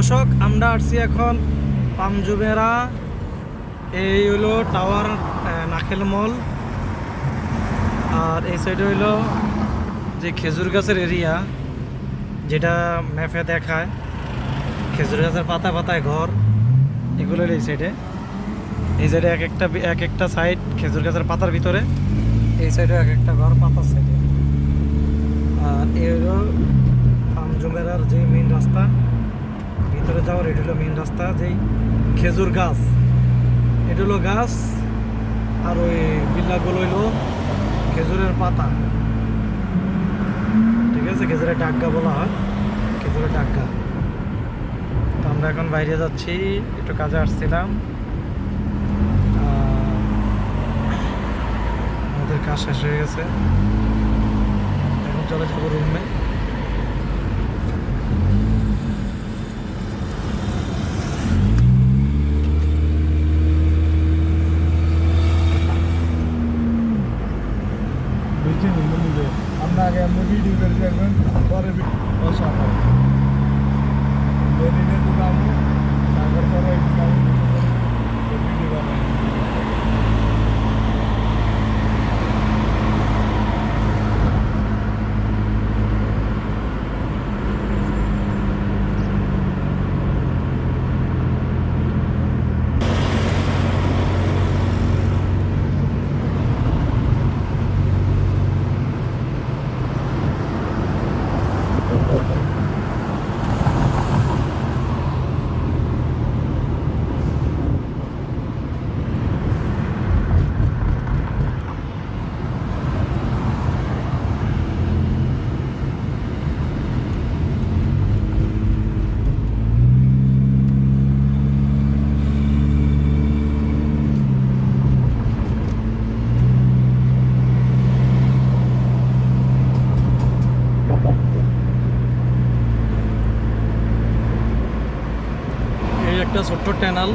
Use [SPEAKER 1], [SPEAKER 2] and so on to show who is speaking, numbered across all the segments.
[SPEAKER 1] দর্শক, আমরা আসছি এখন পামজুমেরা। এই হলো টাওয়ার, নাখেল মল। আর এই সাইডে হইলো যে খেজুর গাছের এরিয়া, যেটা ম্যাপে দেখায় খেজুর গাছের পাতায় পাতায় ঘর, এগুলো হলো এই সাইডে। এই সাইডে এক একটা সাইড খেজুর গাছের পাতার ভিতরে, এই সাইডে এক একটা ঘর পাতার সাইডে। আর এই হলো পামজুমেরার যে মেইন রাস্তা, ভিতরে যাওয়ার এটা হলো মেইন রাস্তা। যেই খেজুর গাছ, এটা হলো গাছ, আর ওই বিল্লাগুলো হইলো খেজুরের পাতা। ঠিক আছে, খেজুরের ডাগ্গা বলা হয়, খেজুরের ডাগ্গা। তো আমরা এখন বাইরে যাচ্ছি, একটু কাজে আসছিলাম। আমাদের কাজ শেষ হয়ে গেছে, এখন চলে যাবো রুমে।
[SPEAKER 2] আমরা আগে আমরা ভিডিও করে দেখবেন, পরে অসাধারণ বেরিয়ে দিলাম, তারপর পরে ভিডিও বানাই।
[SPEAKER 1] এই একটা ছোট্ট ট্যানাল,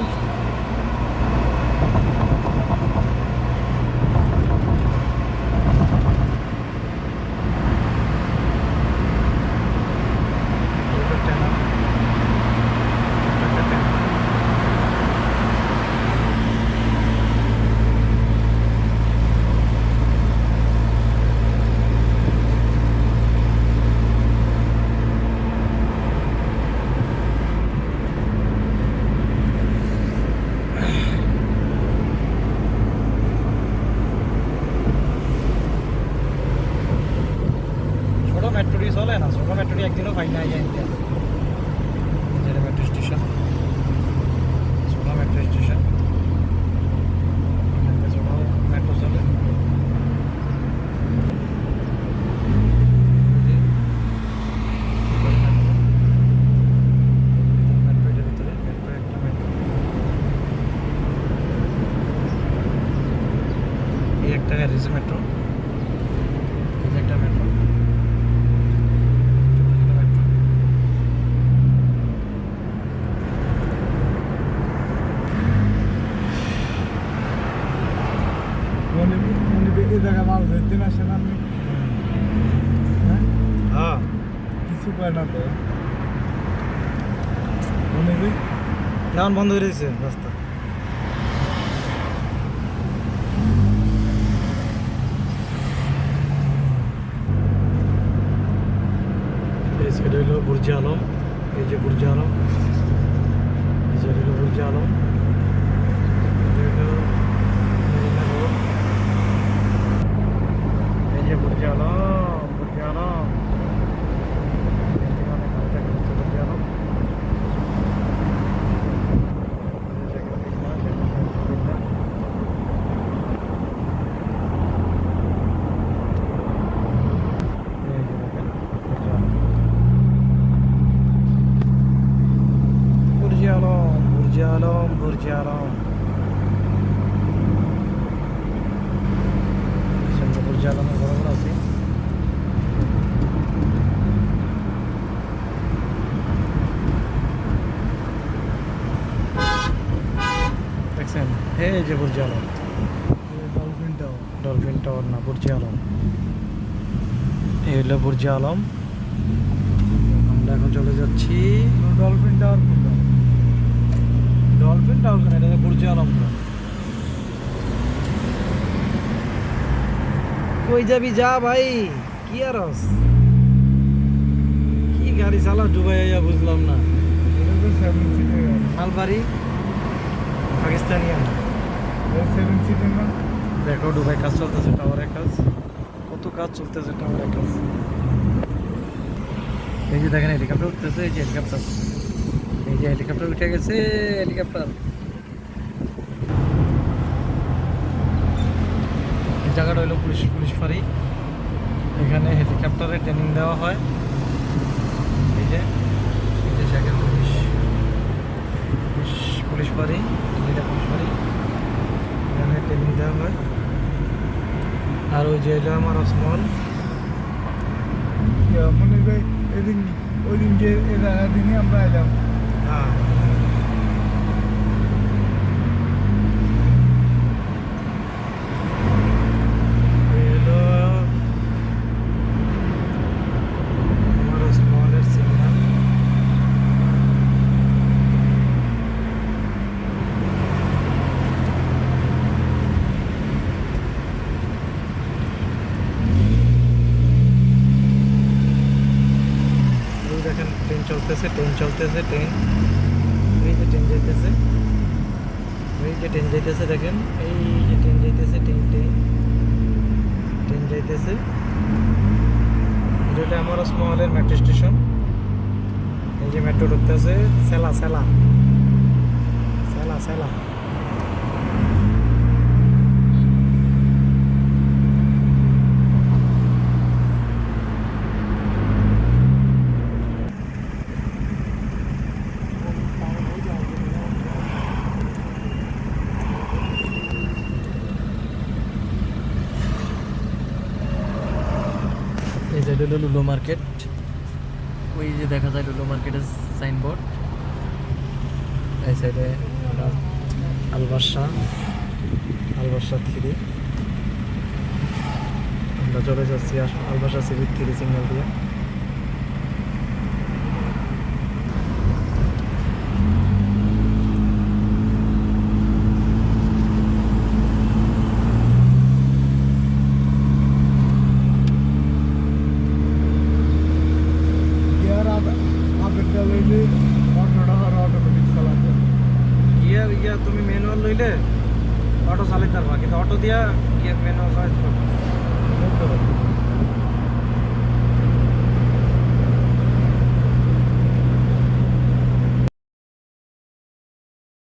[SPEAKER 1] মেট্রোটি চলে না, ছোটো মেট্রোটি একদিনও পাই না। যেটা মেট্রো স্টেশন, ছোটো মেট্রো স্টেশন, এখান থেকে ছোটো মেট্রো চলে। মেট্রো এটার ভিতরে, মেট্রো একটা মেট্রো, এই একটা গাড়ি মেট্রো, এই যে একটা মেট্রো।
[SPEAKER 2] এই জায়গায় মাছ ধরতে না আসেন আপনি?
[SPEAKER 1] হ্যাঁ,
[SPEAKER 2] কিছু পায় না তো
[SPEAKER 1] এখন বন্ধ করে দিয়েছে রাস্তা। এই সাইড হইল বুর্জ আলম, এই যে বুর্জ আলম, এই সাইড হইল বুর্জ আলম, এই যে Burj Alam, Burj Alam, Burj Alam. Burj Alam, Burj Alam, Burj Alam, সামনে বুর্জ আলমের বরাবর আছে। দেখছেন, এই যে Burj Alam,
[SPEAKER 2] dolphin tower.
[SPEAKER 1] Dolphin tower না, বুর্জ আলম। এই হলো বুর্জ আলম। আমরা এখন চলে যাচ্ছি
[SPEAKER 2] ডলফিন টাওয়ার
[SPEAKER 1] বুঝলাম না। কই যাবি যা ভাই, কি আর কি গাড়ি চালা ডুবাই বুঝলাম না।
[SPEAKER 2] এটা তো 7 সিটের গাড়ি।
[SPEAKER 1] মালবাড়ি পাকিস্তানিয়ান।
[SPEAKER 2] 7 সিটের না?
[SPEAKER 1] দেখো ডুবাই কাজ চলতেছে, টাওয়ারের কাজ, কত কাজ চলতেছে টাওয়ারের কাজ। এই যে দেখেন হেলিকপ্টার উঠতেছে, এই যে হেলিকপ্টার, এই যে হেলিকপ্টার উঠে গেছে, হেলিকপ্টার। এই জায়গাটা হলো পুলিশ ফাঁড়ি, এখানে হেলিকপ্টারে ট্রেনিং দেওয়া হয়। এই যে জায়গায় পুলিশ ফাঁড়ি, এটা পুলিশ ফাঁড়ি, এখানে ট্রেনিং দেওয়া হয়। আর ওই যে হলো আমার ওসমান।
[SPEAKER 2] মনে ভাই এদিন ওই দিনকে দিনে আমরা এলাম।
[SPEAKER 1] হ্যাঁ, এই হলো আমার ওসমানের সিগন্যাল। এই দেখেন ট্রেন চলতেছে, ট্রেন, এই যে ট্রেন যাইতেছে, দেখেন, এই যে ট্রেন যাইতেছে, ট্রেন যাইতেছে। এটা আমার ওসমানের মেট্রো স্টেশন। এই যে মেট্রো ঢুকতেছে, সেলা। এই সাইড হলো লুলো মার্কেট, ওই যে দেখা যায় লুলো মার্কেটের সাইনবোর্ড। এই সাইডে আলবাসা 3। আমরা চলে যাচ্ছি আলবাসা সিভিক 3 সিগন্যাল দিয়ে।
[SPEAKER 2] গিয়ার আপেরটা লইলে 15 টাকার অটোমেটিক চালাতে।
[SPEAKER 1] গিয়া তুমি ম্যানুয়াল লইলে অটো চালাইতে পারবা, কিন্তু অটো দিয়া গিয়ার ম্যানুয়াল চালাইতে পারবা।